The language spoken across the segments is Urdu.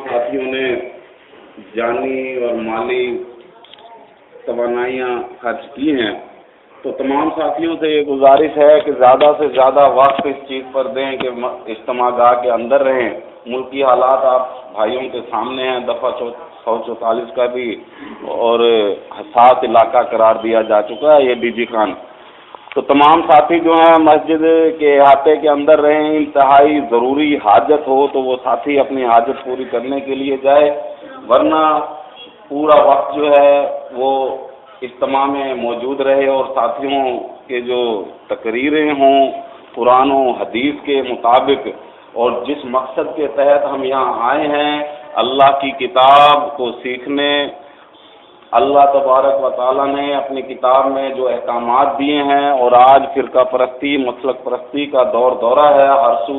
ساتھیوں نے جانی اور مالی توانائیاں خرچ کی ہیں، تو تمام ساتھیوں سے یہ گزارش ہے کہ زیادہ سے زیادہ وقت اس چیز پر دیں کہ اجتماع گاہ کے اندر رہیں۔ ملکی حالات آپ بھائیوں کے سامنے ہیں، دفعہ 144 کا بھی اور حساس علاقہ قرار دیا جا چکا ہے یہ ڈی جی خان۔ تو تمام ساتھی جو ہیں مسجد کے احاطے کے اندر رہیں، انتہائی ضروری حاجت ہو تو وہ ساتھی اپنی حاجت پوری کرنے کے لیے جائے، ورنہ پورا وقت جو ہے وہ اجتماع میں موجود رہے اور ساتھیوں کے جو تقریریں ہوں قرآن و حدیث کے مطابق، اور جس مقصد کے تحت ہم یہاں آئے ہیں اللہ کی کتاب کو سیکھنے، اللہ تبارک و تعالیٰ نے اپنی کتاب میں جو احکامات دیے ہیں، اور آج فرقہ پرستی مسلک پرستی کا دورہ ہے، ہر سو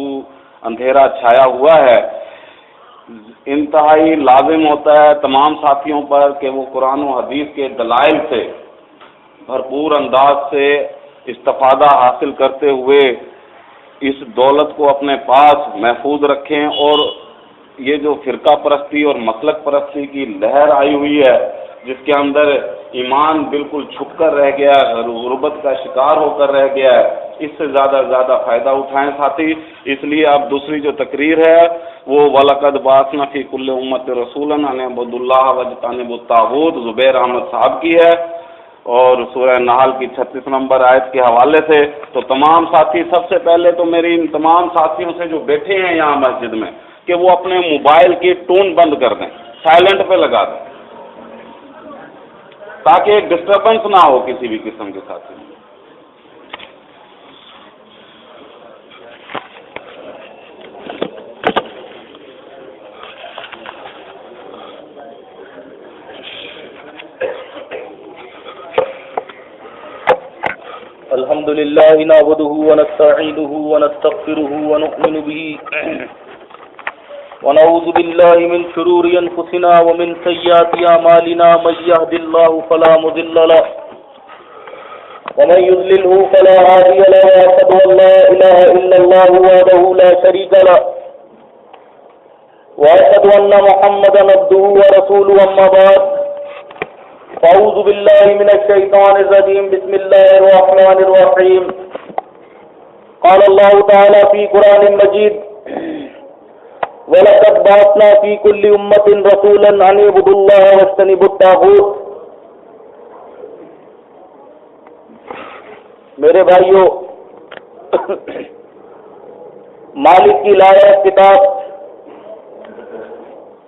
اندھیرا چھایا ہوا ہے، انتہائی لازم ہوتا ہے تمام ساتھیوں پر کہ وہ قرآن و حدیث کے دلائل سے بھرپور انداز سے استفادہ حاصل کرتے ہوئے اس دولت کو اپنے پاس محفوظ رکھیں، اور یہ جو فرقہ پرستی اور مسلک پرستی کی لہر آئی ہوئی ہے جس کے اندر ایمان بالکل چھپ کر رہ گیا، غربت کا شکار ہو کر رہ گیا ہے، اس سے زیادہ فائدہ اٹھائیں ساتھی۔ اس لیے اب دوسری جو تقریر ہے وہ وَلَقَدْ بَعَثْنَا فِي كُلِّ أُمَّةٍ رَسُولًا أَنِ اعْبُدُوا اللَّهَ وَاجْتَنِبُوا الطَّاغُوتَ، زبیر احمد صاحب کی ہے، اور سورہ نحل کی 36 نمبر آیت کے حوالے سے۔ تو تمام ساتھی، سب سے پہلے تو میری ان تمام ساتھیوں سے جو بیٹھے ہیں یہاں مسجد میں کہ وہ اپنے موبائل کی ٹون بند کر دیں، سائلنٹ پہ لگا دیں، تاکہ ایک ڈسٹربنس نہ ہو کسی بھی قسم کے ساتھ۔ الحمد لله نعبده ونستعينه ونستغفره ونؤمن به ونعوذ بالله من شرور أنفسنا ومن سيئات أعمالنا، من يهد الله فلا مضل له ومن يضلله فلا هادي له، وأشهد أن لا إله إلا الله وحده لا شريك له، وأشهد أن محمدا عبده ورسوله، أما بعد فأعوذ بالله من الشيطان الرجيم، بسم الله الرحمن الرحيم۔ قال الله تعالى في قرآن المجيد: وَلَقَدْ بَعَثْنَا فِي كُلِّ أُمَّةٍ رَسُولًا أَنِ اعْبُدُوا اللَّهَ وَاجْتَنِبُوا الطَّاغُوتَ۔ میرے بھائیو، مالک کی لایا کتاب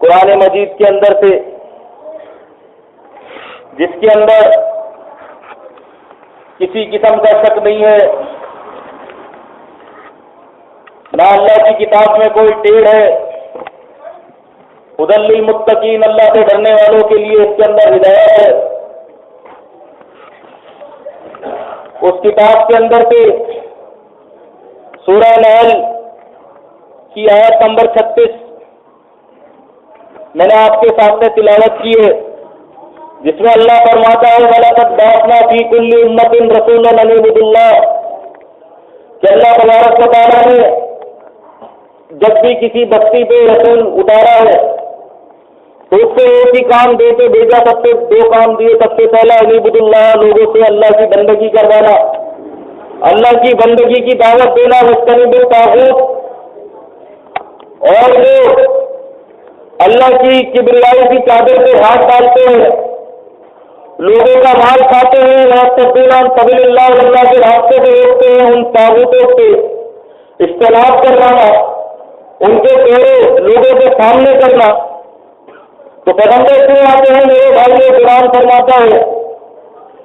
قرآن مجید کے اندر سے، جس کے اندر کسی قسم کا شک نہیں ہے، نہ اللہ کی کتاب میں کوئی ٹیڑھ ہے، ہدی للمتقین، اللہ سے ڈرنے والوں کے لیے اس کے اندر ہدایت ہے۔ اس کتاب کے اندر سے سورہ نحل کی آیت نمبر 36 میں نے آپ کے سامنے تلاوت کی ہے، جس میں اللہ فرماتا ہے: وَلَقَدْ بَعَثْنَا فِي كُلِّ أُمَّةٍ رَسُولًا أَنِ اعْبُدُوا اللَّهَ، کہ اللہ تبارک و تعالیٰ نے جب بھی کسی بستی پہ رسول اتارا ہے تو اس سے ایک ہی کام دے کے بھیجا، سب سے دو کام دیے۔ سب سے پہلا أَنِ اعْبُدُوا اللَّهَ، لوگوں سے اللہ کی بندگی کروانا، اللہ کی بندگی کی دعوت دینا، وَاجْتَنِبُوا الطَّاغُوتَ، اور جو اللہ کی کبریائی کی چادر پہ ہاتھ ڈالتے ہیں، لوگوں کا مال کھاتے ہیں، وَيَصُدُّونَ عَن سَبِيلِ اللَّهِ، اللہ کے راستے سے روکتے ہیں، ان طاغوتوں سے اجتناب کروانا، ان کے چہرے لوگوں کے سامنے کرنا۔ تو پیغمبر کیوں آتے ہیں میرے بھائی؟ قرآن فرماتا ہے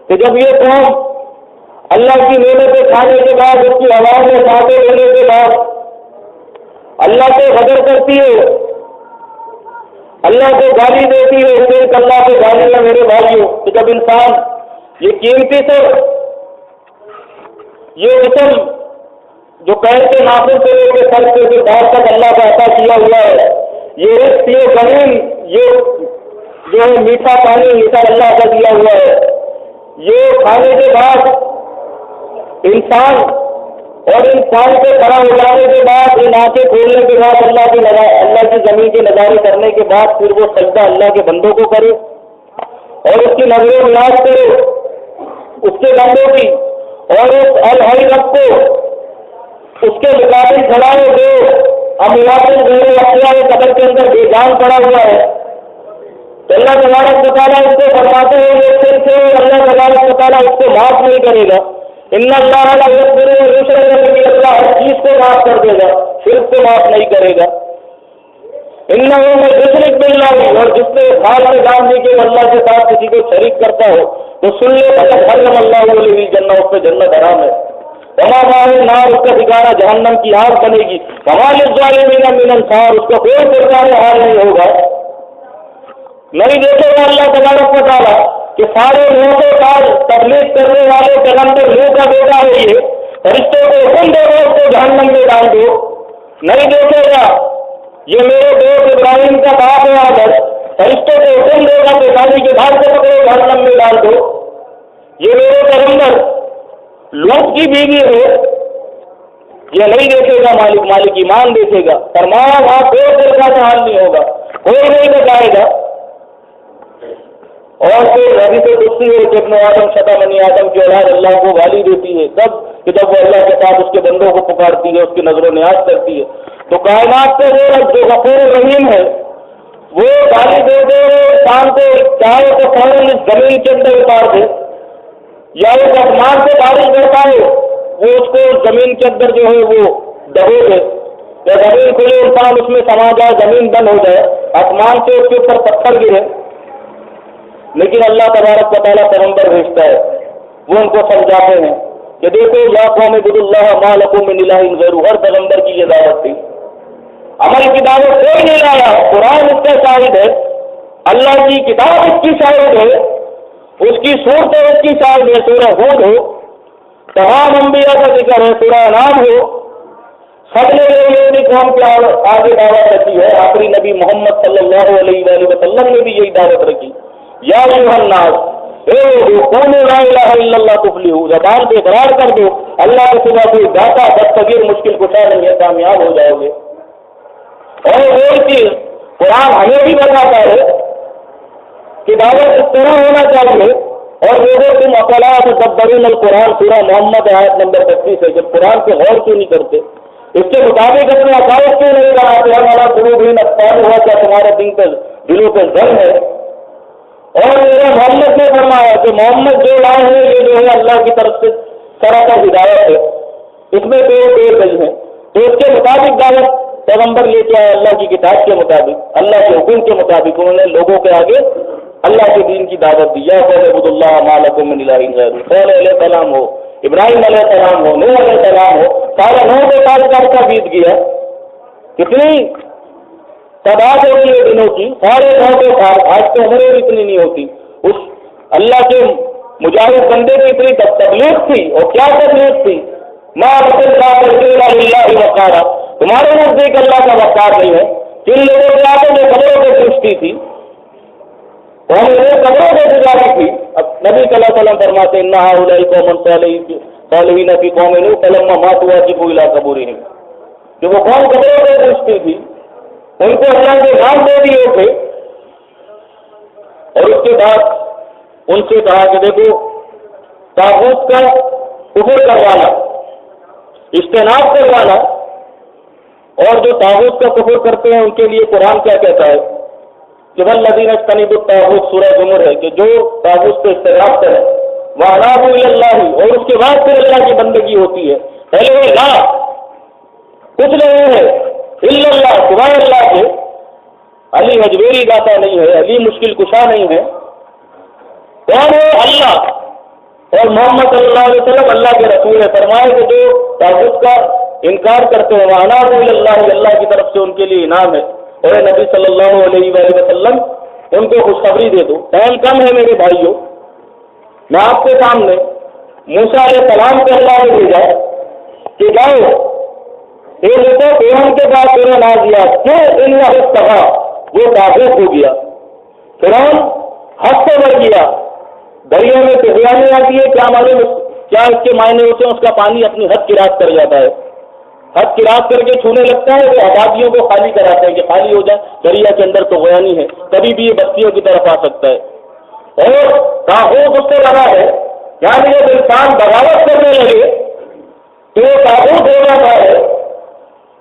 کہ جب یہ قوم اللہ کی نعمتیں کھانے کے بعد، اس کی آواز میں سانسیں لینے کے بعد اللہ سے غدر کرتی ہے، اللہ کو گالی دیتی ہے، صرف اللہ کو گالی ہے میرے بھائیوں۔ کہ جب انسان یہ قیمتی سے یہ جسم جو پیر کے ناخن سے لے کے سر سے دار تک اللہ کا عطا کیا ہوا ہے، یہ رزق، یہ زمین، یہ جو ہے میٹھا پانی، میٹھا اللہ کا دیا ہوا ہے، یہ کھانے کے بعد انسان اور ان پاؤں کو کھڑا ہو جانے کے بعد، ان آنکھیں کھولنے کے بعد، اللہ کی زمین کے نظارے کرنے کے بعد پھر وہ سجدہ اللہ کے بندوں کو کرے اور اس کی نظریں نیاز کرے اس کے بندوں کی، اور اس الحی رب کو اس کے مقابل کھڑا ہو جو اموات غیر احیاء قبر کے اندر بے جان پڑا ہوا ہے، تو اللہ تبارک و تعالیٰ اس کو فرماتے ہیں یہ پھر سے اللہ تبارک و تعالیٰ اس کو معاف نہیں کرے گا۔ ان اللہ لا یغفر اللہ ہر چیز کو معاف کر دے گا، شرک کو معاف نہیں کرے گا۔ انہ من یشرک باللہ، اور جس نے حال میں جان دی کہ اللہ کے ساتھ کسی کو شریک کرتا ہو تو سن لے فقط حرم اللہ علیہ جنہ، اس پہ جنت حرام ہے، وما ماہ نار، اس کا ٹھکانہ جہنم کی آگ بنے گی، وما للظالمین من انصار، اس کو کوئی پرکار حال نہیں ہوگا۔ نہیں دیکھے گا اللہ تبارک و تعالیٰ کہ سارے لوگوں کا تبلیغ کرنے والے پیغمبر لوگ کا بیٹا ہے یہ، فرشتوں کو حکم دے دو اس کو جہنم میں ڈال دو۔ نہیں دیکھے گا یہ میرے دوست ابراہیم کا باپ ہے آدر، فرشتوں کو حکم دے گا کہ شادی کے بعد سے پکڑو جہنم میں ڈال دو۔ یہ میرے پیغمبر لوٹ کی بیوی ہے، یہ نہیں دیکھے گا مالک ایمان دیکھے گا، فرمایا وہاں کوئی طرح کا حال نہیں ہوگا، کوئی نہیں بچائے گا۔ اور پھر ربی سے دوسری ہے کہ ابن آدم شتا منی آدم کی اولاد اللہ کو گالی دیتی ہے، جب وہ اللہ کے پاس اس کے بندوں کو پکارتی ہے، اس کی نظر و نیاز کرتی ہے، تو کائنات سے وہ رب جو غفور رحیم ہے وہ گالی دے دے انسان کو، چاہے تو فوراً اس زمین کے اندر اتار دے یا اس آسمان سے بارش برتا ہے وہ اس کو زمین کے اندر جو ہے وہ دبو دے، یا زمین کھلے انسان اس میں سما جائے، زمین بند ہو جائے، آسمان سے اس کے اوپر پتھر گرے، لیکن اللہ تبارک و تعالیٰ پیغمبر بھیجتا ہے، وہ ان کو سمجھاتے ہیں کہ دیکھو یا قوم اعبدوا اللہ ما لکم من الہ غیرہ، ہر پیغمبر کی یہ دعوت تھی، عمل کی دعوت کوئی نہیں لایا، قرآن اس کا شاہد ہے، اللہ کی کتاب اس کی شاہد ہے، اس کی صورتیں اس کی شاہد ہے، سورہ ہود ہو، تمام انبیاء کا ذکر ہے، سورہ انعام ہو، سب نے یہ قوم کے آگے دعوت رکھی ہے، آخری نبی محمد صلی اللہ علیہ وآلہ وسلم نے بھی یہی دعوت رکھی، یا ایھا الناس قولوا لا الہ الا اللہ تفلحوا، زبان پہ اقرار کر دو اللہ کے سوا کوئی داتا دستگیر مشکل کشا نہیں ہے، کامیاب ہو جاؤ گے۔ اور وہ چیز قرآن ہمیں بھی بتاتا ہے کہ دعوت اس طرح ہونا چاہیے، اور لوگوں تم افلا تدبرون القرآن، سورہ محمد آیت نمبر 35 ہے، جب قرآن پہ غور کیوں نہیں کرتے، اس کے مطابق اپنے عقائد کیوں نہیں بناتے، ہمارا قلوبہم اقفال ہوا، کیا تمہارے دلوں پہ زن ہے۔ اور میرے محمد نے فرمایا کہ محمد جو لائے ہیں یہ جو ہے اللہ کی طرف سے سراپا ہدایت ہے، اس میں دو صحیح ہیں، تو اس کے مطابق دعوت پیغمبر لے کے آئے، اللہ کی کتاب کے مطابق، اللہ کے حکم کے مطابق انہوں نے لوگوں کے آگے اللہ کے دین کی دعوت دی۔ یا قوم اعبدوا اللہ ما لکم من الہ غیرہ، صالح علیہ السلام ہو، ابراہیم علیہ السلام ہو، نوح علیہ السلام ہو، سارا 9 سال کا بیت گیا، کتنی تعداد ہو رہی ہے دنوں کی، 9.5 سال، آج تو عمریں اتنی نہیں ہوتی، اس اللہ کے مجاہد بندے کی اتنی تبلیغ تھی، اور کیا تبلیغ تھی، ما اللہ وقارا، تمہارے نزدیک اللہ کا وقار نہیں ہے، جن لوگوں کے آگے جو قبروں کو پوچھتی تھی، اور قبروں کو گزاری تھی، اب نبی صلی اللہ علیہ وسلم فرماتے ان هؤلاء قوم صالحین فی قوم نوح فلما ماتوا وجبوا الی قبورہم، جو وہ قوم قبروں کو پوچھتی تھی ان کو اللہ کے نام دے دیے تھے، اور اس کے بعد ان سے کہا کہ دیکھو طاغوت کا کفر کروانا، اجتناب کروانا، اور جو طاغوت کا کفر کرتے ہیں ان کے لیے قرآن کیا کہتا ہے کہ والذین اجتنبوا الطاغوت، سورہ زمر ہے کہ جو طاغوت سے اجتناب کریں، وانابوا الی اللہ، اور اس کے بعد پھر اللہ کی بندگی ہوتی ہے، پہلے لا کچھ نہیں ہے الا اللہ، سوائے اللہ کے، علی حجویری داتا نہیں ہے، علی مشکل کشا نہیں ہے، کون ہے اللہ، اور محمد صلی اللہ علیہ وسلم اللہ کے رسول ہے، فرمائے کہ جو طاغوت کا انکار کرتے ہیں وانابوا الی اللہ، اللہ کی طرف سے ان کے لیے انعام ہے، اور نبی صلی اللہ علیہ وآلہ وسلم ان کو خوشخبری دے دو۔ ٹائم کم ہے میرے بھائیوں، میں آپ کے سامنے موسیٰ علیہ السلام کو اللہ نے بھیجا کہ جاؤ فرعون کے بعد تیرا نازیات کیوں انہا وہ طاغوت ہو گیا، فرعون حد سے بڑھ گیا، دریا میں طغیانی آتی ہے، کیا معلوم کیا اس کے معنی ہوتے ہیں؟ اس کا پانی اپنی حد کراس کر جاتا ہے، حد کراس کر کے چھونے لگتا ہے، تو آبادیوں کو خالی کراتے ہیں کہ خالی ہو جائے، دریا کے اندر تو گویا نہیں ہے، کبھی بھی یہ بستیوں کی طرف آ سکتا ہے۔ اور طاغوت اس سے لگا ہے، یعنی جب انسان بغاوت کرنے لگے تو وہ طاغوت ہو جاتا ہے۔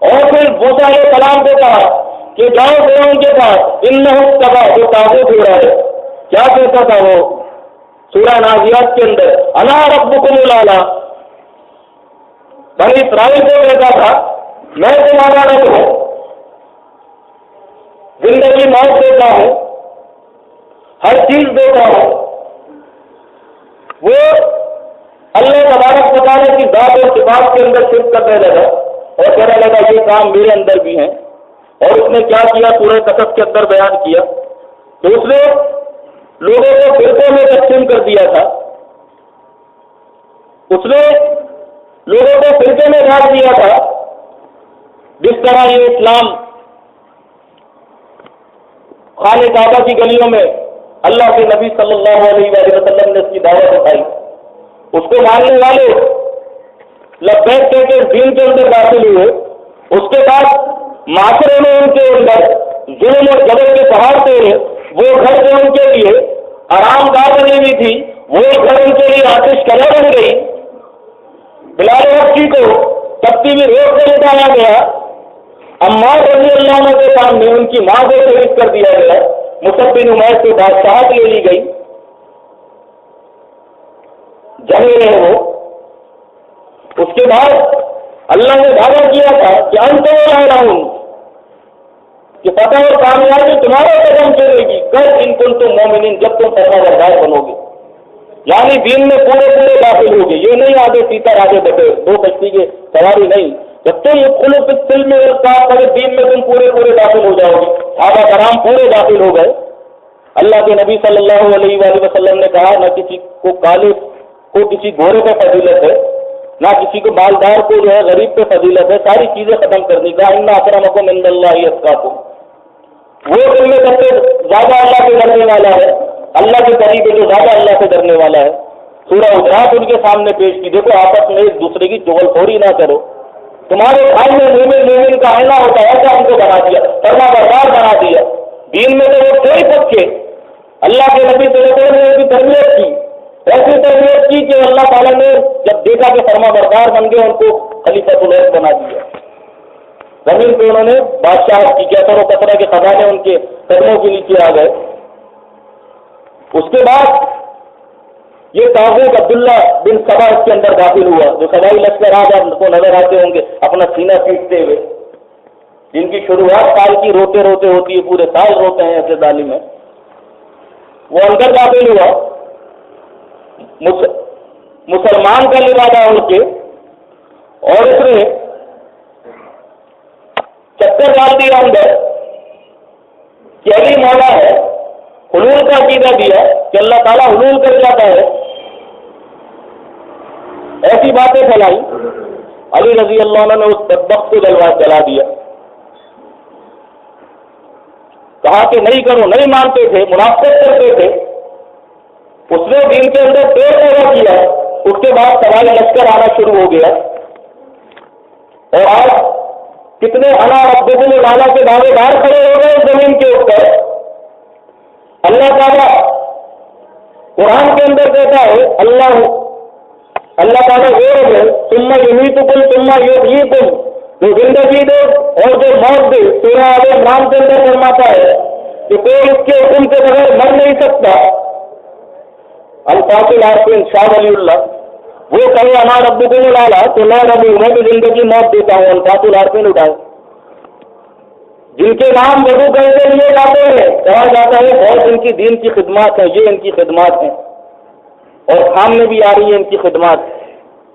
اور پھر موسیٰ علیہ السلام کو کہا کہ جاؤ فرعون کے پاس، انہم طغوا، جو طاغوت ہو رہا ہے۔ کیا کہتا تھا وہ سورہ نازیات کے اندر؟ انا ربکم الاعلی، بنی اسرائیل کو کہتا تھا میں تمہارا رب ہوں، زندگی موت دیتا ہوں، ہر چیز دیتا ہوں۔ وہ اللہ تبارک و تعالیٰ کی ذات اور صفات کے اندر شرک کرنے لگا اور کہنے لگا یہ کام میرے اندر بھی ہیں۔ اور اس نے کیا کیا؟ سورہ قصص کے اندر بیان کیا، تو اس نے لوگوں کو فرقوں میں تقسیم کر دیا تھا، اس نے لوگوں کو فرقے میں ڈال دیا تھا۔ جس طرح یہ اسلام خانہ کعبہ کی گلیوں میں اللہ کے نبی صلی اللہ علیہ وآلہ وسلم نے اس کی دعوت اٹھائی، اس کو ماننے والے لبیک کہہ کے دین کے اندر داخل ہوئے۔ اس کے بعد معاشرے میں ان کے اندر ظلم اور جبر کے پہاڑ توڑے، وہ گھر جو ان کے لیے آرام دہ بنی ہوئی تھی وہ گھر ان کے لیے آتش کلا بن گئی۔ بلال حبشی کو تپتی ہوئی ریت سے اٹھایا گیا، عمار رضی اللہ عنہ کے سامنے ان کی ماں کو شہید کر دیا گیا، مصعب بن عمیر سے بادشاہت لے لی گئی، جمے رہے وہ۔ اس کے بعد اللہ نے دعویٰ کیا تھا کہ انت الاعلی، کہ فتح اور کامیابی تمہارا قدم چلے گی، کل ان کنتم مومنین، جب تم فرمانبردار بنو گے، یعنی دین میں پورے پورے داخل ہوگے۔ یہ نہیں آگے سیتا آگے بڑھے، دو کشتی کے سواری نہیں، جب تم خلوص السلم والکاف دین میں تم پورے پورے داخل ہو جاؤ گے۔ صحابہ کرام پورے داخل ہو گئے۔ اللہ کے نبی صلی اللہ علیہ وآلہ وسلم نے کہا نہ کسی کو کالے کو کسی گھوڑے پہ فضیلت ہے، نہ کسی کو مالدار کو جو ہے غریب پہ فضیلت ہے، ساری چیزیں ختم کرنی کا۔ ان اکرمکم عند اللہ اتقاکم، وہ تم میں سب سے زیادہ اللہ سے ڈرنے والا ہے، اللہ کے قریب ہے جو زیادہ اللہ سے ڈرنے والا ہے۔ سورہ حجرات ان کے سامنے پیش کی، دیکھو آپس میں ایک دوسرے کی چغل خوری نہ کرو، تمہارے بھائی میں مومن کا آئینہ ہوتا ہے، ایسا ہم کو بنا دیا، فرما بردار بنا دیا۔ دین میں تو وہ کوئی پکے، اللہ کے نبی صلی اللہ علیہ وسلم نے ان کی تربیت کی، ایسی تربیت کی کہ اللہ تعالیٰ نے جب دیکھا کہ فرما بردار بن گئے ان کو خلیفۃ الارض بنا دیا، زمین پہ انہوں نے بادشاہ کی، کیسر و کثرہ کے خزانے ان کے قدموں کے نیچے آ گئے۔ اس کے بعد یہ طاغوت عبداللہ بن سبا اس کے اندر داخل ہوا، جو سبائی لشکر آج آپ کو نظر آتے ہوں گے اپنا سینہ پیٹتے ہوئے، جن کی شروعات سال کی روتے روتے ہوتی ہے، پورے سال روتے ہیں ایسے ظالم ہیں۔ وہ اندر داخل ہوا، مسلمان کا لبادہ ان کے، اور اس نے چکر ڈال دیا اندر کہ علی مولا ہے، حلول کا عقیدہ دیا کہ اللہ تعالیٰ حلول کر جاتا ہے، ایسی باتیں پھیلائی۔ علی رضی اللہ عنہ نے اس بدبخت کو جلا دیا، کہا کہ نہیں کرو، نہیں مانتے تھے، منافقت کرتے تھے۔ اس نے دین کے اندر پیڑ پیدا کیا، اس کے بعد سوال لشکر آنا شروع ہو گیا، اور آج کتنے انا ربکم الاعلی کے دعوے دار کھڑے ہو گئے زمین کے اوپر۔ اللہ تعالیٰ قرآن کے اندر کہتا ہے اللہ تعالیٰ وہ ہے ثم یمیتکم ثم یحییکم، جو زندگی دے اور جو موت دے۔ سورہ آل عمران کے اندر فرماتا ہے کہ کوئی اس کے حکم کے بغیر مر نہیں سکتا۔ الفاظ عارفین شاہ ولی اللہ وہ کہے انا ربکم الاعلی تو میں رب ہوں، میں بھی زندگی موت دیتا ہوں۔ الفاظ العارفین اٹھائے، جن کے نام وضو کرنے کے لیے جاتے ہیں، کہا جاتا ہے بہت ان کی دین کی خدمات ہیں، یہ ان کی خدمات ہیں، اور سامنے بھی آ رہی ہے ان کی خدمات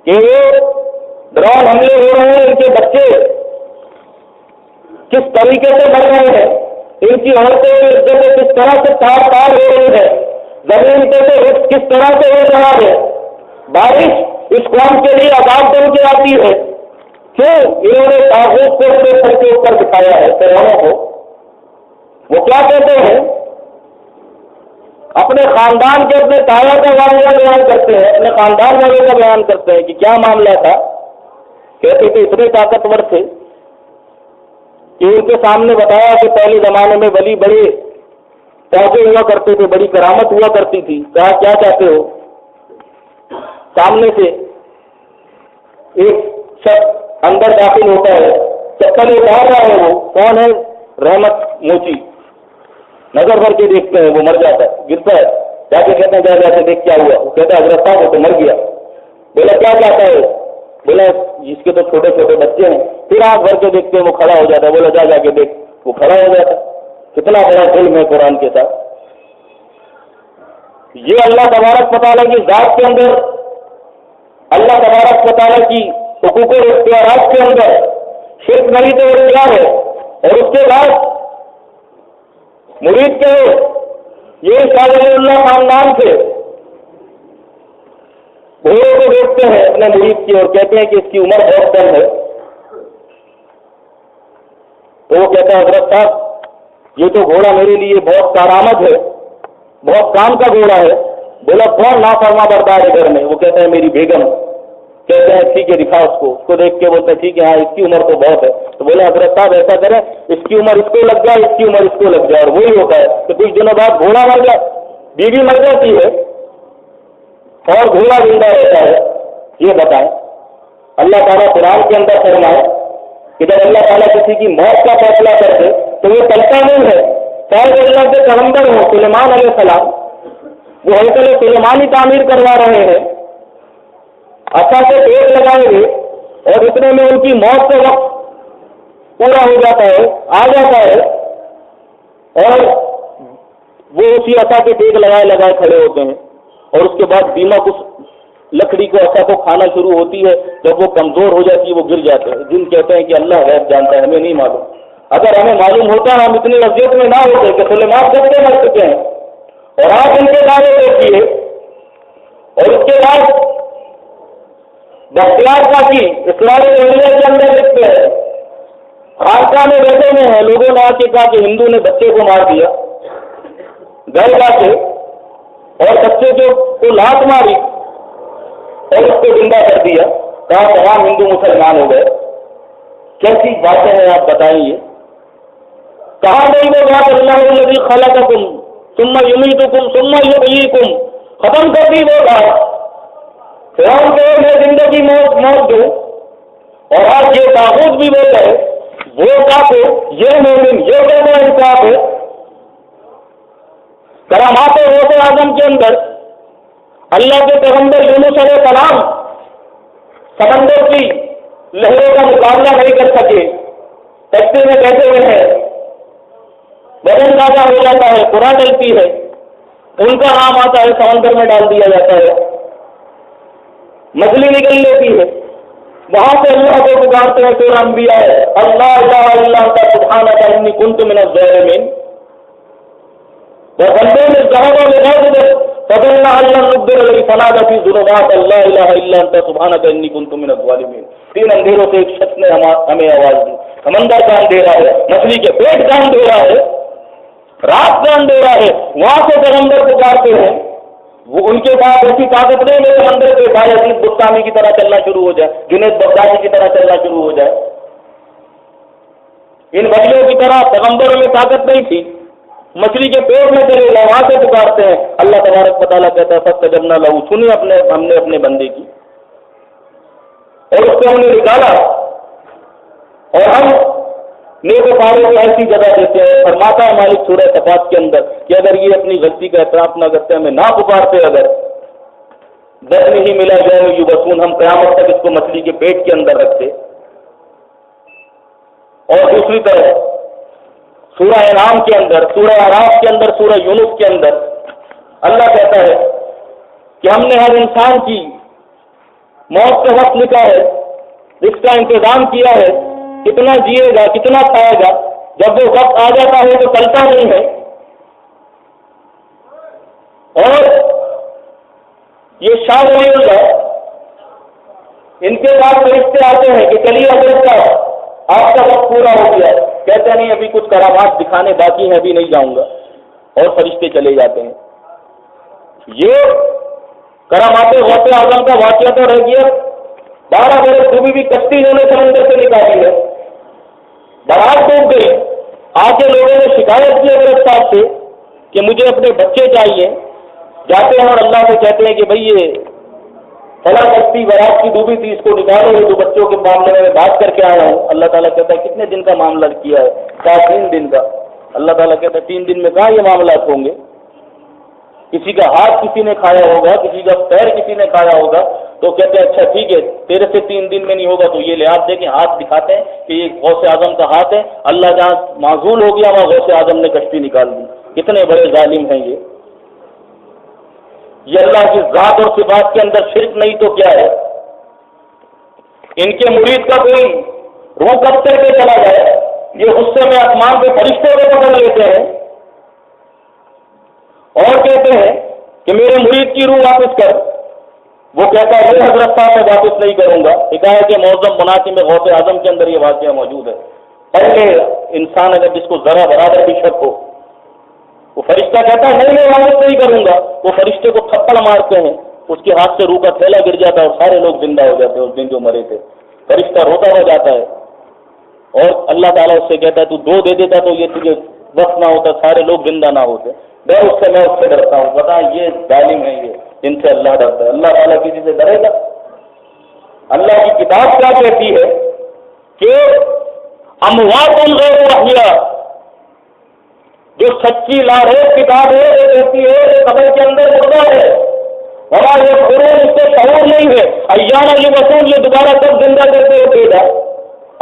کہ وہ ڈرون حملے ہو رہے ہیں، ان کے بچے کس طریقے سے مر رہے ہیں، ان کی عورتوں کی عزتیں کس طرح سے تار تار ہو رہی ہے، زمین پہ سے رزق کس طرح سے ہو رہا ہے، بارش اس قوم کے لیے عذاب بن کے آتی ہے۔ کیوں؟ انہوں نے طاغوت کو اپنے سر کے اوپر بٹھایا ہے، فرعون کو۔ وہ کیا کہتے ہیں؟ اپنے خاندان کے اپنے تایا کا واقعہ بیان کرتے ہیں، اپنے خاندان والوں کا بیان کرتے ہیں کہ کیا معاملہ تھا. کہتے تھے اتنے طاقتور تھے کہ ان کے سامنے بتایا کہ پہلے زمانے میں ولی بڑے پہنچے ہوا کرتے تھے، بڑی کرامت ہوا کرتی تھی. کہا کیا چاہتے ہو؟ سامنے سے ایک شخص اندر داخل ہوتا ہے، چپل اتار رہا ہے. وہ کون ہے؟ رحمت موچی. نظر بھر کے دیکھتے ہیں، وہ مر جاتا ہے، گرتا ہے. جا کے کہتے ہیں جا کے دیکھ کیا ہوا. وہ کہتا ہے حضرت صاحب وہ تو مر گیا. بولا کیا چاہتا ہے؟ بولا جس کے تو چھوٹے چھوٹے بچے ہیں. پھر آنکھ بھر کے دیکھتے ہیں وہ کھڑا ہو جاتا ہے. بولا جا کے دیکھ. وہ کھڑا ہو جاتا ہے. کتنا بڑا ظلم ہے قرآن کے ساتھ. یہ اللہ تبارک و تعالیٰ کی ذات کے اندر، اللہ تبارک و تعالیٰ کی حقوق و اختیارات کے اندر شرک نہیں تو وہ کیا ہے. اور اس کے بعد مرید کے یہ شاہ ولی اللہ خاندان سے گھوڑے کو دیکھتے ہیں اپنے مرید کی اور کہتے ہیں کہ اس کی عمر بہت کم ہے. تو وہ کہتا ہے حضرت صاحب یہ تو گھوڑا میرے لیے بہت کارآمد ہے، بہت کام کا گھوڑا ہے. بولا کون نافرما بردار ہے گھر میں؟ وہ کہتا ہے میری بیگم. کہتے ہیں ٹھیک ہے دکھا اس کو دیکھ کے بولتے ہیں ٹھیک ہے ہاں اس کی عمر تو بہت ہے. تو بولے حضرت صاحب ایسا کریں اس کی عمر اس کو لگ جائے، اس کی عمر اس کو لگ جائے. اور وہی ہوتا ہے کہ کچھ دنوں بعد گھوڑا مر جائے، بیوی مر جاتی ہے اور گھوڑا زندہ رہتا ہے. یہ بتائیں اللہ تعالیٰ قرآن کے اندر فرمائے کہ جب اللہ تعالیٰ کسی کی موت کا فیصلہ کرتے تو وہ چلتا نہیں ہے. شاید اللہ کے پیغمبر ہوں سلیمان علیہ السلام، وہ ہیکل سلیمانی تعمیر کروا رہے ہیں، اچھا سے پیڑ لگائیں گے اور اتنے میں ان کی موت کا وقت پورا ہو جاتا ہے، آ جاتا ہے اور وہ اسی عصا کے ٹیک لگائے کھڑے ہوتے ہیں. اور اس کے بعد دیمک اس لکڑی کو عصا کو کھانا شروع ہوتی ہے. جب وہ کمزور ہو جاتی ہے وہ گر جاتے ہیں. جن کہتے ہیں کہ اللہ غیب جانتا ہے، ہمیں نہیں معلوم. اگر ہمیں معلوم ہوتا ہم اتنی اذیت میں نہ ہوتے کہ سلیمان کب سے مر چکے ہیں اور آپ ان کے دعوے دیکھیے. اور اس کے بعد بختیار کا کی اسلامی دنیا کے اندر لکھتے ہیں خانقاہ میں بیٹھے ہوئے ہیں. لوگوں نے آ کے کہا کہ ہندو نے بچے کو مار دیا، گھر جا کے اور بچے کو لات ماری اور اس کو زندہ کر دیا. کہا تمام ہندو مسلمان ہو گئے. کیسی باتیں ہیں آپ بتائیے. کہاں گئی وہ بات اللہ الذی خلقکم ثم یمیتکم ثم یحییکم، ختم کر دی وہ بات. فرعون کو میں زندگی موت دوں اور آج یہ طاغوت بھی بول رہے وہ کافر یہ مومن یہ کہنا انصاف ہے. کرامات غوث اعظم کے اندر اللہ کے پیغمبر یونس علیہ السلام سمندر کی لہروں کا مقابلہ نہیں کر سکے، کشتی میں بیٹھے ہوئے ہیں، بدن تازہ ہو جاتا ہے، قرآن ڈلتی ہے، ان کا نام آتا ہے سمندر میں ڈال دیا جاتا ہے، مچھلی نکل لیتی ہے. وہاں سے اللہ کو پکارتے ہیں سورہ انبیاء ہے اللہ الہ الا انت سبحانک انی کنت من الظالمین. وبندے میں ذهبوا لغيره فظن ان لن نقدر عليه فنادى في الظلمات لا اله الا انت سبحانك انی کنت من الظالمین. 3 اندھیروں سے ایک شخص نے ہمیں آواز دی. سمندر کا اندھیرا ہے، مچھلی کے پیٹ کا اندھیرا ہے، رات کا اندھیرا ہے. وہاں سے پیغمبر پکارتے ہیں. وہ ان کے پاس ایسی طاقت نہیں ہے سمندر کے بھائی عزیز بستانی کی طرح چلنا شروع ہو جائے، جنید بغدادی کی طرح چلنا شروع ہو جائے. ان ولیوں کی طرح پیغمبروں میں طاقت نہیں تھی. مچھلی کے پیٹ میں چلے گئے، وہاں سے پکارتے ہیں. اللہ تبارک و تعالیٰ کہتا ہے فاستجبنا لہ، سنی ہم نے اپنے بندے کی اور اس کو ہم نے نکالا اور ہم نیک وفاروں کو ایسی جگہ دیتے ہیں. فرماتا ہے مالک سورہ صفات کے اندر کہ اگر یہ اپنی غلطی کا اعتراف نہ کرتے، ہمیں نہ پکارتے، اگر دس نہیں ملا جائے یبسون، ہم قیامت تک اس کو مچھلی کے پیٹ کے اندر رکھتے. اور دوسری طرف سورہ انعام کے اندر، سورہ اعراف کے اندر، سورہ یونس کے اندر اللہ کہتا ہے کہ ہم نے ہر انسان کی موت کا وقت لکھا ہے، جس کا انتظام کیا ہے، کتنا جیے گا کتنا کھائے گا. جب وہ وقت آ جاتا ہے تو چلتا نہیں ہے. اور یہ شاہ ولی اللہ ان کے پاس فرشتے آتے ہیں کہ چلیے حضرت صاحب آپ کا وقت پورا ہو گیا. کہتے نہیں ابھی کچھ کرامات دکھانے باقی ہیں، ابھی نہیں جاؤں گا. اور فرشتے چلے جاتے ہیں. یہ کرامات غوث اعظم کا واقعہ تو رہ گیا، 12 برس ڈوبی بھی کشتی انہوں نے سمندر سے نکالی ہے، برات ڈوب گئی۔ آگے لوگوں نے شکایت کی حضرت صاحب سے کہ مجھے اپنے بچے چاہیے، جاتے ہیں اور اللہ سے کہتے ہیں کہ بھئی یہ فلاں کشتی برات کی ڈوبی تھی، اس کو نکالو، یہ 2 بچوں کے معاملے میں بات کر کے آیا ہوں۔ اللہ تعالیٰ کہتا ہے کتنے دن کا معاملہ کیا ہے؟ کہا 3 دن کا۔ اللہ تعالیٰ کہتا ہے 3 دن میں کہاں یہ معاملات ہوں گے؟ کسی کا ہاتھ کسی نے کھایا ہوگا، کسی کا پیر کسی نے کھایا ہوگا، تو کہتے ہیں اچھا ٹھیک ہے تیرے سے 3 دن میں نہیں ہوگا تو یہ لحاظ دے کے ہاتھ دکھاتے ہیں کہ یہ غوث اعظم کا ہاتھ ہے، اللہ جہاں معزول ہو گیا وہاں غوث اعظم نے کشتی نکال دی۔ کتنے بڑے ظالم ہیں یہ اللہ کی ذات اور صفات کے اندر شرک نہیں تو کیا ہے؟ ان کے مرید کا کوئی روح کب کر کے چلا جائے، یہ غصے میں آسمان کے فرشتے کو پکڑ لیتے ہیں اور کہتے ہیں کہ میرے مرید کی روح واپس کر۔ وہ کہتا ہے حضرت صاحب میں واپس نہیں کروں گا۔ حکایت معظم مناقب میں غوث اعظم کے اندر یہ واقعہ موجود ہے۔ پہلے انسان اگر جس کو ذرا برابر بھی شک ہو، وہ فرشتہ کہتا ہے نہیں میں واپس نہیں کروں گا، وہ فرشتے کو تھپڑ مارتے ہیں، اس کے ہاتھ سے روح کا تھیلا گر جاتا ہے اور سارے لوگ زندہ ہو جاتے ہیں اس دن جو مرے تھے۔ فرشتہ روتا ہو جاتا ہے اور اللہ تعالیٰ اس سے کہتا ہے تو 2 دے دیتا تو یہ تجھے وقت نہ ہوتا، سارے لوگ زندہ نہ ہوتے۔ میں اس سے ڈرتا ہوں۔ بتا یہ ظالم ہے، یہ جن سے اللہ ڈرتا ہے۔ اللہ تعالیٰ کسی سے ڈرے گا؟ اللہ کی کتاب کیا کہتی ہے کہ اموات غیر احیاء، جو سچی لاریب کتاب ہے وہ کہتی ہے کہ قبر کے اندر مردہ ہے، ہمارے قرآن اس سے شعور نہیں ہے، ایان یبعثون، یہ دوبارہ کب زندہ کرتے ہوئے گا۔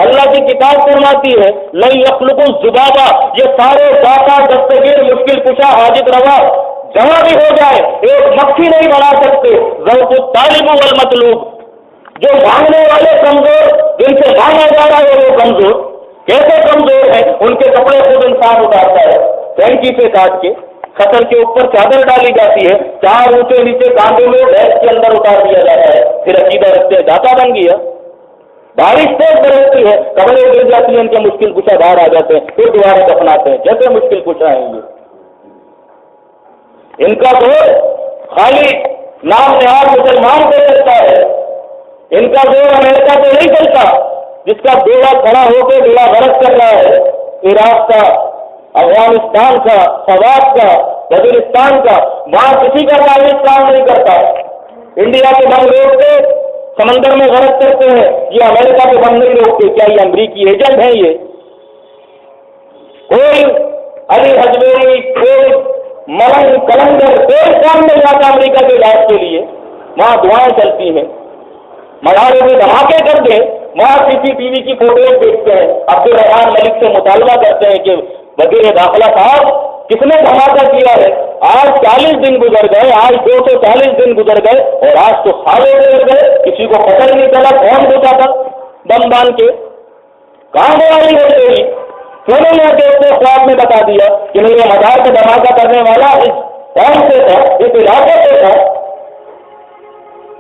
اللہ کی کتاب فرماتی ہے لن یخلق الذبابہ، یہ سارے ذاتا دستگیر مشکل کشا حاجت روا جہاں بھی ہو جائے ایک مکھی نہیں بنا سکتے۔ ذوق الطالب والمطلوب، جو مانگنے والے کمزور، جن سے مانگا جا رہا ہے وہ کمزور، کیسے کمزور ہے؟ ان کے کپڑے خود انسان اتارتا ہے ٹینکی سے کاٹ کے، خطر کے اوپر چادر ڈالی جاتی ہے، 4 اونچے نیچے کاندھے میں بیٹھ کے اندر اتار دیا جاتا ہے، پھر عقیدہ رکھتے داتا بن گیا۔ بارش تیز برستی ہے، کپڑے گر جاتی ہیں، ان کے مشکل کشا باہر آ جاتے ہیں، پھر دوبارہ دفناتے ہیں، جیسے مشکل کشا ہیں یہ۔ ان کا زور خالی نام نہاد مسلمان سے چلتا ہے، ان کا زور امریکہ سے نہیں چلتا، جس کا بیڑا کھڑا ہو کے بیڑا غرق کر رہا ہے، عراق کا، افغانستان کا، سوات کا، وزیرستان کا، وہاں کسی کا تعلق کام نہیں کرتا۔ انڈیا کے بم روکتے سمندر میں غرق کرتے ہیں، یہ امریکہ کے بم نہیں روکتے۔ کیا یہ امریکی ایجنٹ ہیں؟ یہ کوئی علی حجویری، کوئی ملنگ کلندر، کوئی کام نہیں آتا امریکہ کے علاج کے لیے۔ وہاں دعائیں چلتی ہیں، مدارے میں دھماکے کر دیں، وہاں CCTV کی فوٹوز دیکھتے ہیں، عبدالرحمان ملک سے مطالبہ کرتے ہیں کہ وزیر داخلہ صاحب کس نے دھماکہ کیا ہے؟ آج 40 دن گزر گئے، آج 240 دن گزر گئے اور آج تو سالوں گزر گئے، کسی کو پتہ نہیں چلا کون گھسا تھا بم باندھ کے۔ کہاں گواہی ہے تیری؟ کیوں نہیں آ کے اس نے خواب میں بتا دیا کہ میرے مدار کا دھماکہ کرنے والا اس قوم سے تھا، اس علاقے سے تھا؟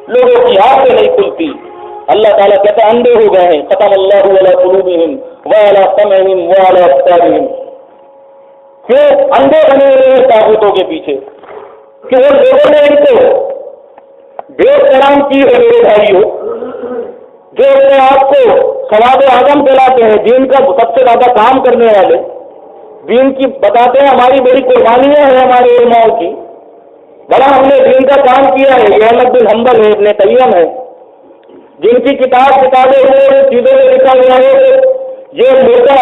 لوگوں کی آنکھیں نہیں کھلتی۔ اللہ تعالیٰ کہتا ہے اندھے ہو گئے ہیں، ختم اللہ علی قلوبہم وعلی سمعہم وعلی ابصارہم۔ کیوں اندھے بنے ہوئے ہیں طاغوتوں کے پیچھے؟ کہ وہ لوگوں نے ان کو بے احترام کی ہے۔ میرے بھائیوں، جو اپنے آپ کو سواد اعظم کہلاتے ہیں، دین کا سب سے زیادہ کام کرنے والے، دین کی بتاتے ہیں ہماری بڑی قربانیاں ہیں ہمارے علماء کی، بڑا ہم نے دین کا کام کیا ہے، یہ احمد بن حنبل ہے، ابن قیم ہے، جن کی کتابیں ہوئے چیزوں میں لکھا گیا ہے کہ یہ مردہ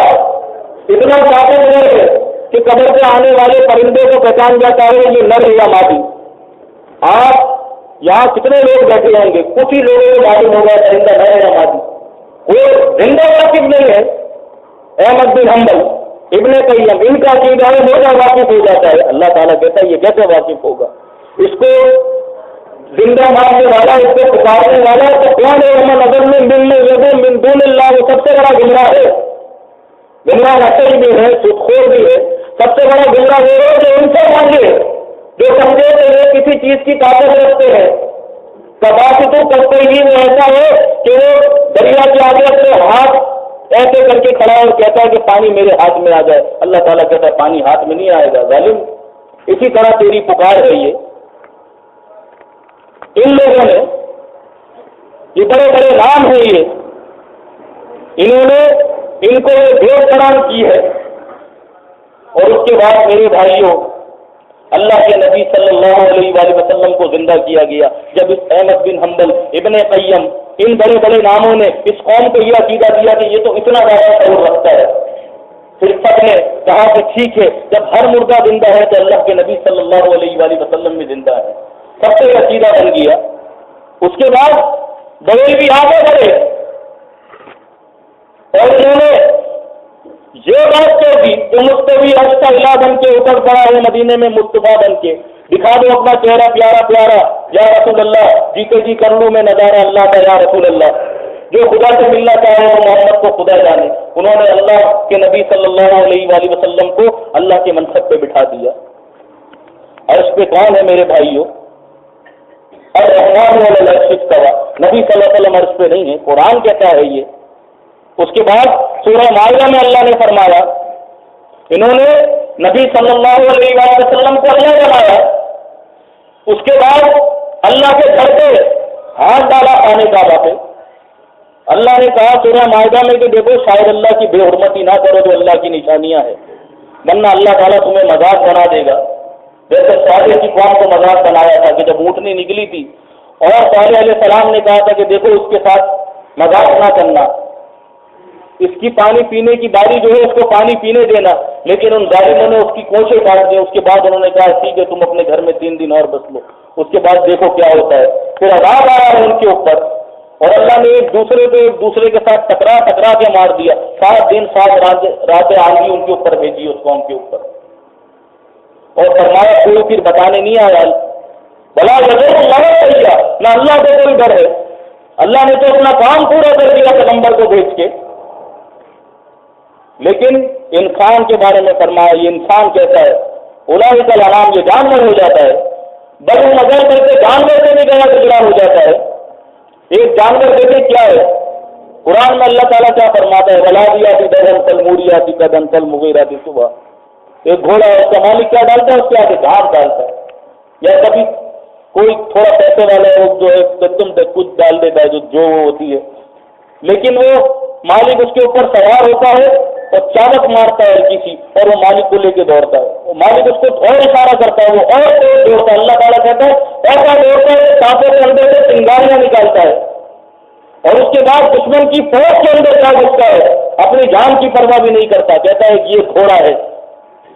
اتنا طاقتور ہے کہ قبر سے آنے والے پرندوں کو پہچان جاتا ہے یہ نر ہے یا مادی۔ آپ یہاں کتنے لوگ بیٹھے ہوں گے، کچھ ہی لوگوں کو معلوم ہوگا پرندہ نر ہے یا مادی، کوئی زندہ واقف نہیں ہے۔ احمد بن حنبل، ابن قیم، ان کا عقیدہ ہے مردہ واقف ہو جاتا ہے۔ اللہ تعالیٰ کہتا ہے یہ کیسے واقف ہوگا؟ اس کو زندہ ماننے والا، اس کو پکارنے والا تو کون ہے؟ نظر میں من دون اللہ، وہ سب سے بڑا گمراہ ہے، گمراہ نشر بھی ہے، سودخور بھی ہے۔ سب سے بڑا گمراہ وہ ہے جو ان سے مانگے، جو سمجھے کہ وہ کسی چیز کی طاقت رکھتے ہیں۔ تباسط کرتے ہی وہ ایسا ہے کہ وہ دریا کے آگے سے ہاتھ ایسے کر کے کھڑا اور کہتا ہے کہ پانی میرے ہاتھ میں آ جائے۔ اللہ تعالیٰ کہتا ہے پانی ہاتھ میں نہیں آئے گا ظالم۔ اسی طرح تیری پکار ہے یہ ان لوگوں نے، یہ بڑے بڑے نام ہیں، انہوں نے ان کو بھیڑ قرار کی ہے، اور اس کے بعد میرے بھائیوں اللہ کے نبی صلی اللہ علیہ وآلہ وسلم کو زندہ کیا گیا جب اس احمد بن حنبل، ابن قیم، ان بڑے بڑے ناموں نے اس قوم کو یہ عقیدہ دیا کہ یہ تو اتنا زیادہ شعور رکھتا ہے، پھر سب نے کہا کہ ٹھیک ہے، جب ہر مردہ زندہ ہے تو اللہ کے نبی صلی اللہ علیہ وآلہ وسلم بھی زندہ ہے، سب سے عقیدہ بن گیا۔ اس کے بعد بڑے بھی آگے بڑھے اور انہوں نے یہ بات کہہ دی کہ مستوی عرش کا الہ بن کے اتر پڑا ہے مدینے میں مصطفیٰ بن کے، دکھا دو اپنا چہرہ پیارا پیارا یا رسول اللہ، جیتے جی کر لوں میں نظارہ اللہ کا یا رسول اللہ، جو خدا سے ملنا چاہے وہ محمد کو خدا جانے۔ انہوں نے اللہ کے نبی صلی اللہ علیہ وآلہ وسلم کو اللہ کے منصب پہ بٹھا دیا۔ عرش پہ کون ہے میرے بھائیوں؟ الرحمن علی العرش استوى، نبی صلی اللہ علیہ وسلم عرش پہ نہیں ہے، قرآن کہتا ہے یہ۔ اس کے بعد سورہ مائدہ میں اللہ نے فرمایا انہوں نے نبی صلی اللہ علیہ وآلہ وسلم کو اللہ بنایا، اس کے بعد اللہ کے گھر پہ ہاتھ ڈالا خانے کعبہ پہ۔ اللہ نے کہا سورہ مائدہ میں کہ دیکھو شاید اللہ کی بے حرمتی نہ کرو جو اللہ کی نشانیاں ہیں، ورنہ اللہ تعالیٰ تمہیں مذاق بنا دے گا، جیسے صالح کی قوم کو مذاق بنایا تھا کہ جب اونٹنی نکلی تھی اور صالح علیہ السلام نے کہا تھا کہ دیکھو اس کے ساتھ مذاق نہ کرنا، اس کی پانی پینے کی باری جو ہے اس کو پانی پینے دینا، لیکن ان ظالموں نے اس کی کوشیں کاٹ دی۔ اس کے بعد انہوں نے کہا ٹھیک ہے تم اپنے گھر میں 3 دن اور بس لو، اس کے بعد دیکھو کیا ہوتا ہے۔ پھر عذاب آیا ہے ان کے اوپر اور اللہ نے ایک دوسرے کے ساتھ ٹکرا کے مار دیا۔ 7 دن 7 راتیں آندھی ان کے اوپر بھیجی اس قوم کے اوپر، اور فرمایا کوئی پھر بتانے نہیں آیا، بلا وجہ اللہ کیا نہ اللہ کو کوئی ڈر ہے۔ اللہ نے تو اپنا کام پورا کر دیا پیغمبر کو بھیج کے، لیکن انسان کے بارے میں فرمایا یہ انسان کیسا ہے، اولئک الانعام، یہ جانور ہو جاتا ہے، بڑوں نظر کر کے جانور سے بھی گیا گزرا ہو جاتا ہے۔ ایک جانور دیکھے کیا ہے، قرآن میں اللہ تعالیٰ کیا فرماتا ہے، ولادیاتی دہن کالموریاتی قدن کالمغیراتی صبح۔ ایک گھوڑا ہے، اس کا مالک کیا ڈالتا ہے، اس کے آگے گھاس ڈالتا ہے، یا کبھی کوئی تھوڑا پیسے والا لوگ جو ہے تم کچھ ڈال دیتا ہے جو ہوتی ہے، لیکن وہ مالک اس کے اوپر سوار ہوتا ہے اور چابک مارتا ہے کسی، اور وہ مالک کو لے کے دوڑتا ہے، وہ مالک اس کو اور اشارہ کرتا ہے، وہ اور دوڑتا ہے۔ اللہ تعالیٰ کہتا ہے ایسا دوڑتا ہے سانپوں کے اندر سے چنگاریاں نکالتا ہے، اور اس کے بعد دشمن کی فوج کے اندر جا گھستا ہے، اپنی جان کی پرواہ بھی نہیں کرتا، کہتا ہے کہ یہ گھوڑا ہے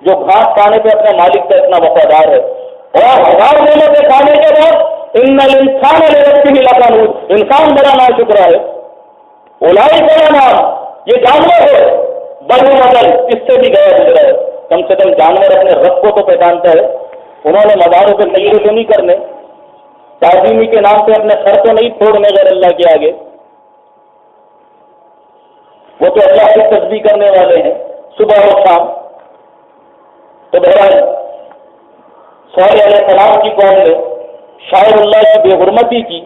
جو گھاس کھانے پہ اپنے مالک کا اتنا وفادار ہے۔ اور 1000 نعمتیں کھانے کے بعد ان الانسان لربہ لکنود، انسان بڑا ناشکرا ہے۔ اولئک الانعام، یہ جانور ہے، بل ہم اضل، اس سے بھی گیا گزرا ہے۔ کم سے کم جانور اپنے رب کو تو پہچانتا ہے، انہوں نے مزاروں پہ سجدے تو نہیں کرنے، تعظیمی کے نام پہ اپنے سر تو نہیں پھوڑنے غیر اللہ کے آگے، وہ تو اللہ کی تسبیح کرنے والے ہیں صبح اور شام۔ تو بہرحال صالح علیہ السلام کی قوم نے شاعر اللہ کی بے حرمتی کی،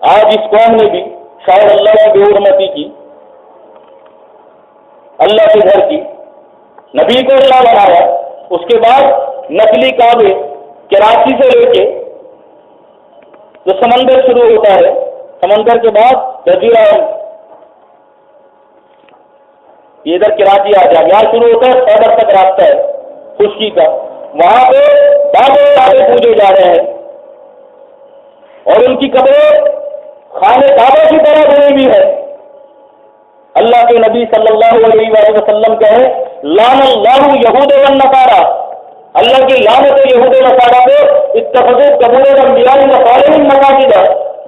آج اس قوم نے بھی شاعر اللہ کی بے حرمتی کی، اللہ کے گھر کی، نبی کو اللہ بنایا۔ اس کے بعد نقلی کعبے کراچی سے لے کے جو سمندر شروع ہوتا ہے، سمندر کے بعد جزیرہ یہ ادھر کراچی آ جائے، یہاں شروع ہوتا ہے خیبر تک راستہ ہے خشکی کا، وہاں پہ بابے پوجے جا رہے ہیں، اور ان کی قبریں خانے کعبہ کی طرح بنی ہوئی ہے۔ اللہ کے نبی صلی اللہ علیہ وآلہ وسلم کہے لعن اللہ یہود والنصارى، اللہ کی لعنت ہے یہود و نصارہ پہ، اتخذوا قبور الانبیاء وصالحین مساجد،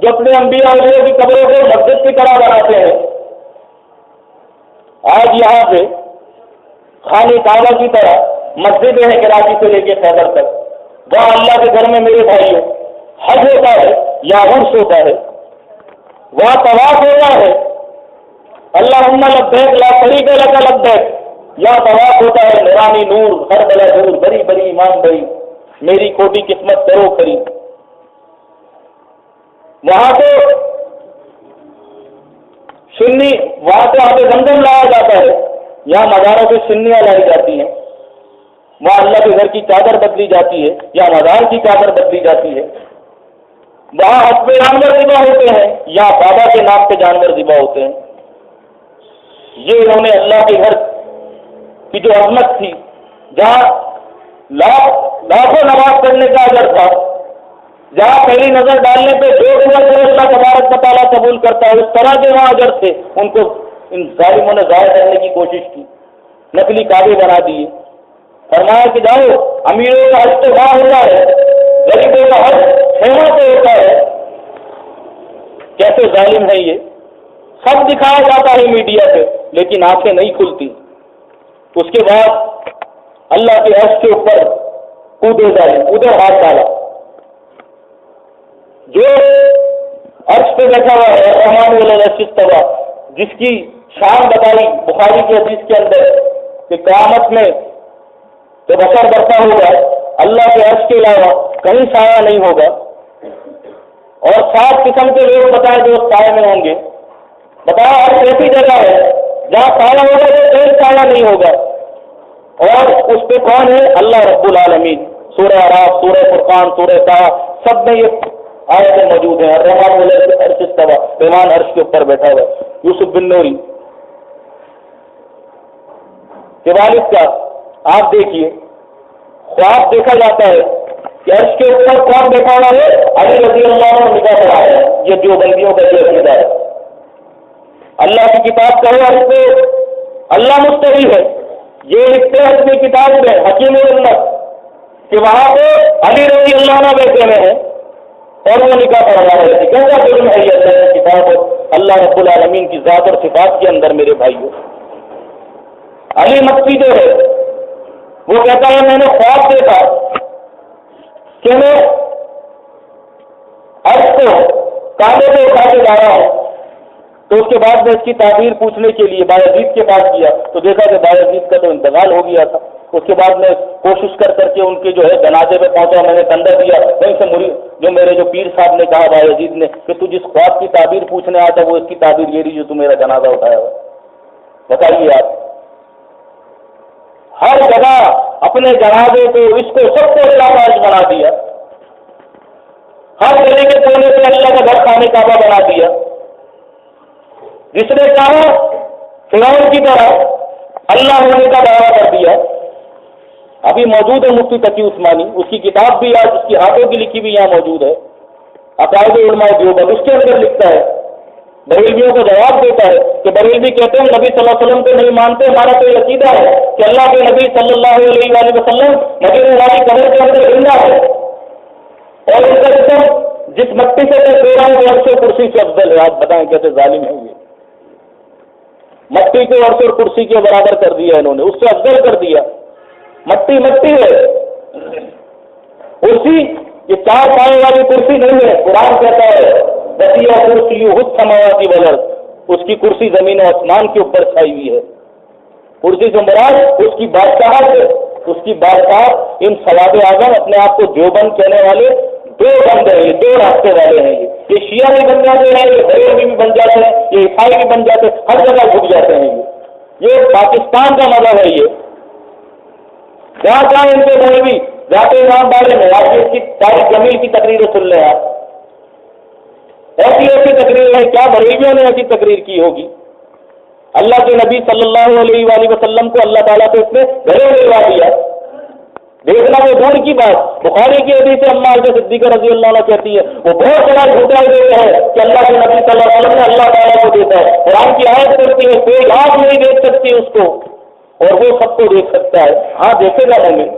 جو اپنے انبیاء علیہ کی قبروں کو مسجد کی طرح بناتے ہیں۔ آج یہاں پہ خانے کعبہ کی طرح مسجدیں ہیں کراچی سے لے کے خیبر تک، وہاں اللہ کے گھر میں میرے بھائیوں حج ہوتا ہے یا عرس ہوتا ہے، وہاں طواف ہوتا ہے، اللہم لبیک لا شریک لک لبیک، یا طواف ہوتا ہے نورانی نور ہر بلا دور، بری بری ایمان بری، میری کھوٹی قسمت کرو کھری۔ وہاں سے سنی، وہاں سے آگے زمزم لایا جاتا ہے، یہاں مزاروں سے سنیاں لائی جاتی ہیں، وہاں اللہ کے گھر کی چادر بدلی جاتی ہے یا مزار کی چادر بدلی جاتی ہے، وہاں حسب جانور ذبح ہوتے ہیں یا بابا کے نام پہ جانور ذبح ہوتے ہیں۔ یہ انہوں نے اللہ کے گھر کی جو عظمت تھی، جہاں لاکھوں نماز پڑھنے کا اجر تھا، جہاں پہلی نظر ڈالنے پہ جو اللہ تبارک و تعالیٰ قبول کرتا ہے، اس طرح کے وہاں اجر تھے، ان کو ان ظالموں نے ضائع کرنے کی کوشش کی، نقلی کعبے بنا دیے۔ فرمایا کہ جاؤ، امیروں کا حج تو وہاں ہوتا ہے، غریبوں کا حج خیموں پہ ہوتا ہے۔ کیسے ظالم ہے یہ، سب دکھایا جاتا ہے میڈیا پہ لیکن آنکھیں نہیں کھلتی۔ اس کے بعد اللہ کے عرش کے اوپر کودے ظالم، ادھر ہاتھ ڈالا۔ جو عرش پہ بیٹھا ہوا ہے رحمان العرش استویٰ، جس کی شان بتائی بخاری کی حدیث کے اندر کہ قیامت میں تو بشر برپا ہوگا، اللہ کے عرش کے علاوہ کہیں سایہ نہیں ہوگا، اور 7 قسم کے لوگ بتائے جو اس سایہ میں ہوں گے۔ بتایا عرش ایسی جگہ ہے جہاں سایہ ہوگا تو کہیں سایہ نہیں ہوگا، اور اس پہ کون ہے؟ اللہ رب العالمین۔ سورہ اعراف، سورہ فرقان، سورہ طٰہٰ، سب میں یہ آیتیں موجود ہیں۔ الرحمن العرش استویٰ، رحمان عرش کے اوپر بیٹھا ہوا ہے۔ یوسف بن نوری کے والد کا آپ دیکھیے، خواب دیکھا جاتا ہے کہ عرش کے اوپر کون بیٹھا ہوا ہے؟ علی رضی اللہ عنہ نگاہ پڑا ہے۔ یہ دیوبندیوں کا یہ عقیدہ ہے۔ اللہ کی کتاب کا ہے عرش پہ اللہ مستوی ہے، یہ لکھتے ہیں اپنی کتاب میں حکیم الامت کہ وہاں پہ علی رضی اللہ عنہ بیٹھے ہوئے ہیں اور وہ نکاح پڑھا رہے تھے۔ کیسا جرم ہے یہ اللہ کی کتاب اللہ رب العالمین کی ذات اور صفات کے اندر میرے بھائیوں۔ علی مکی جو ہے وہ کہتا ہے میں نے خواب دیکھا کہ میں عرش کو کعبے پہ اٹھا کے جا رہا ہوں، تو اس کے بعد میں اس کی تعبیر پوچھنے کے لیے بایزید کے پاس گیا تو دیکھا کہ بایزید کا تو انتقال ہو گیا تھا۔ اس کے بعد میں کوشش کر کے ان کے جو ہے جنازے پہ پہنچا، میں نے ڈنڈا دیا، وہیں سے جو میرے جو پیر صاحب نے کہا بایزید نے کہ تو جس خواب کی تعبیر پوچھنے آیا تھا وہ اس کی تعبیر یہ رہی جو تو میرا جنازہ اٹھایا ہوا۔ بتائیے آپ، ہر جگہ اپنے جنازے کو اس کو سب کو اللہ کا عرش بنا دیا، ہر گلی کے کونے سے اللہ کا گھر خانے کعبہ بنا دیا۔ جس نے چاہا فرعون کی طرح اللہ ہونے کا دعویٰ کر دیا۔ ابھی موجود ہے مفتی تقی عثمانی، اس کی کتاب بھی آج اس کی ہاتھوں کی لکھی بھی یہاں موجود ہے، عقائد علماء دیوبند، اس کے اندر لکھتا ہے، بریلویوں کو جواب دیتا ہے کہ بریلوی کہتے ہیں نبی صلی اللہ علیہ وسلم کو نہیں مانتے، ہمارا تو یہ عقیدہ ہے کہ اللہ کے نبی صلی اللہ علیہ وآلہ وسلم مدینے والی قبر کے اندر زندہ ہے، اور ان کا جسم جس مٹی سے 13 وہ عرش و کرسی سے افضل ہے۔ آپ بتائیں کیسے ظالم ہے یہ، مٹی کو عرش اور کرسی کے برابر کر دیا انہوں نے، اس سے افضل کر دیا۔ مٹی ہے، کرسی یہ 4 پائے والی کرسی نہیں ہے۔ قرآن کہتا ہے وسیع کرسی السماوات والارض، اس کی کرسی زمین و آسمان کے اوپر چھائی ہوئی ہے۔ کرسی سے مراد اس کی بادشاہت ہے، اس کی بادشاہت۔ ان سواد اعظم اپنے آپ کو دیوبند کہنے والے 2 بندے ہیں، 2 راستے والے ہیں۔ یہ شیعہ بھی بن جاتے ہیں، یہ بریلوی بھی بن جاتے ہیں، یہ عیسائی بھی بن جاتے ہیں، ہر جگہ جھک جاتے ہیں۔ یہ پاکستان کا مذہب ہے۔ یہ جہاں جہاں ان کے مولوی جاتے امام بارے میں آپ اس کی تاریخ جمیل کی تقریریں سن لیں۔ آپ ایسی تقریر ہے، کیا بریلویوں نے ایسی تقریر کی ہوگی؟ اللہ کے نبی صلی اللہ علیہ وآلہ وسلم کو اللہ تعالیٰ کو اس نے گھروں لگوا دیا، دیکھنا وہ دور کی بات۔ بخاری کی حدیث اما عائشہ صدیقہ رضی اللہ عنہ کہتی ہے وہ بہت بڑا جھوٹا دیتا ہے کہ اللہ کے نبی صلی اللہ علیہ وسلم نے اللہ تعالیٰ کو دیتا ہے۔ قرآن کی آیت کرتی ہے کوئی آنکھ نہیں دیکھ سکتی اس کو اور وہ سب کو دیکھ سکتا ہے۔ ہاں دیکھے گا ہمیں،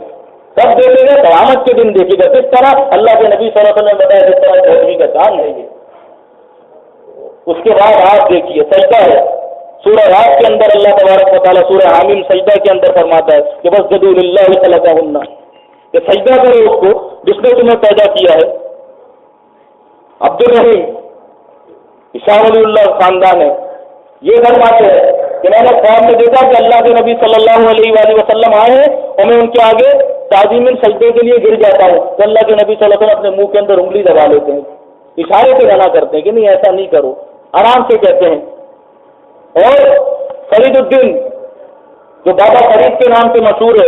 کب دیکھے گا؟ قیامت کے دن دیکھے گا، جس طرح اللہ کے نبی صلی اللہ علیہ وسلم نے بتایا جس طرح چودھری کا چاند ہے یہ۔ اس کے بعد آپ دیکھیے سجدہ ہے، سورہ رات کے اندر اللہ تبارک و تعالیٰ سورہ حامیم سجدہ کے اندر فرماتا ہے کہ بس جدو للہ خلقہن، کہ سجدہ کرو اس کو جس نے تمہیں پیدا کیا ہے۔ عبد الرحیم عشاء ولی اللہ خاندان ہے، یہ فرماتے ہیں کہ میں نے خواب میں دیکھا کہ اللہ کے نبی صلی اللہ علیہ وآلہ وسلم آئے ہیں اور میں ان کے آگے تعظیماً سجدے کے لیے گر جاتا ہوں تو اللہ کے نبی صلی اللہ علیہ وسلم اپنے منہ کے اندر انگلی دبا لیتے ہیں، اشارے سے منع کرتے ہیں کہ نہیں ایسا نہیں کرو، آرام سے کہتے ہیں۔ اور فرید الدین جو بابا فرید کے نام سے مشہور ہے،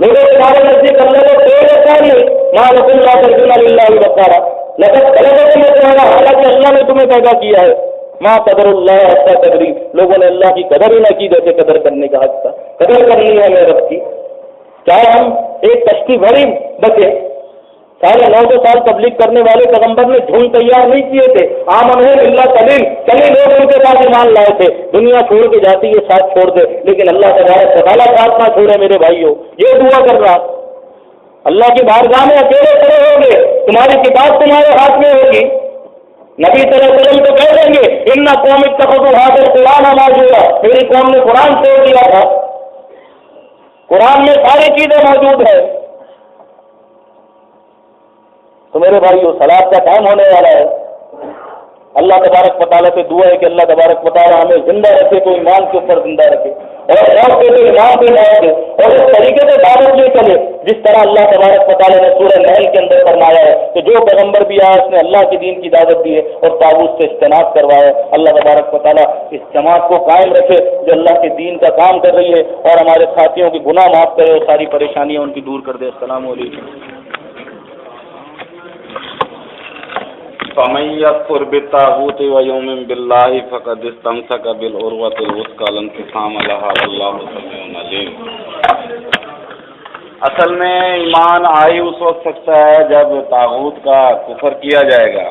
لوگوں کے بارے نزدیک اللہ کو کوئی وقار نہیں، ماں رسول اللہ ترجمہ اللہ وقارا لقد خلقکم اطوارا، حالانکہ اللہ نے تمہیں پیدا کیا ہے، ماں قدر اللہ حق قدری، لوگوں نے اللہ کی قدر ہی نہ کی جیسے قدر کرنے کا حق تھا، قدر کرنی ہے میرے رب کی، چاہے ہم ایک کشتی بھری بچے، 950 سال تبلیغ کرنے والے پیغمبر نے جھول تیار نہیں کیے تھے، آمن ہے اللہ قلیل، کئی لوگ ان کے پاس ایمان لائے تھے، دنیا چھوڑ کے جاتی ہے ساتھ چھوڑ دے، لیکن اللہ تبارک و تعالیٰ ساتھ نہ چھوڑے میرے بھائیوں، یہ دعا کر رہا، اللہ کی بارگاہ میں اکیلے کھڑے ہوں گے، تمہاری کتاب تمہارے ہاتھ میں ہوگی، نبی صلی اللہ علیہ وسلم تو کہہ دیں گے ان قوم اتخذوا هذا القرآن مهجورا، میری قوم نے قرآن چھوڑ دیا تھا، قرآن میں ساری چیزیں موجود ہیں۔ تو میرے بھائیو صلاۃ کا ٹائم ہونے والا ہے، اللہ تبارک و تعالیٰ سے دعا ہے کہ اللہ تبارک و تعالیٰ ہمیں زندہ رکھے تو ایمان کے اوپر زندہ رکھے، اور موت کے تو ایمان پہ موت دے، اور اس طریقے سے دعوت لے چلے جس طرح اللہ تبارک و تعالیٰ نے سورہ نحل کے اندر فرمایا ہے کہ جو پیغمبر بھی آیا اس نے اللہ کے دین کی دعوت دی ہے اور طاغوت سے اجتناب کروایا ہے۔ اللہ تبارک و تعالیٰ اس جماعت کو قائم رکھے جو اللہ کے دین کا کام کر رہی ہے، اور ہمارے ساتھیوں کے گناہ معاف کرے اور ساری پریشانیاں ان کی دور کر دے۔ السلام علیکم۔ فمن يكفر بالطاغوت ويؤمن بالله فقد استمسك بالعروة الوثقى لا انقسام لها والله سميع عليم۔ اصل میں ایمان آئی اس وقت سکتا ہے جب طاغوت کا کفر کیا جائے گا،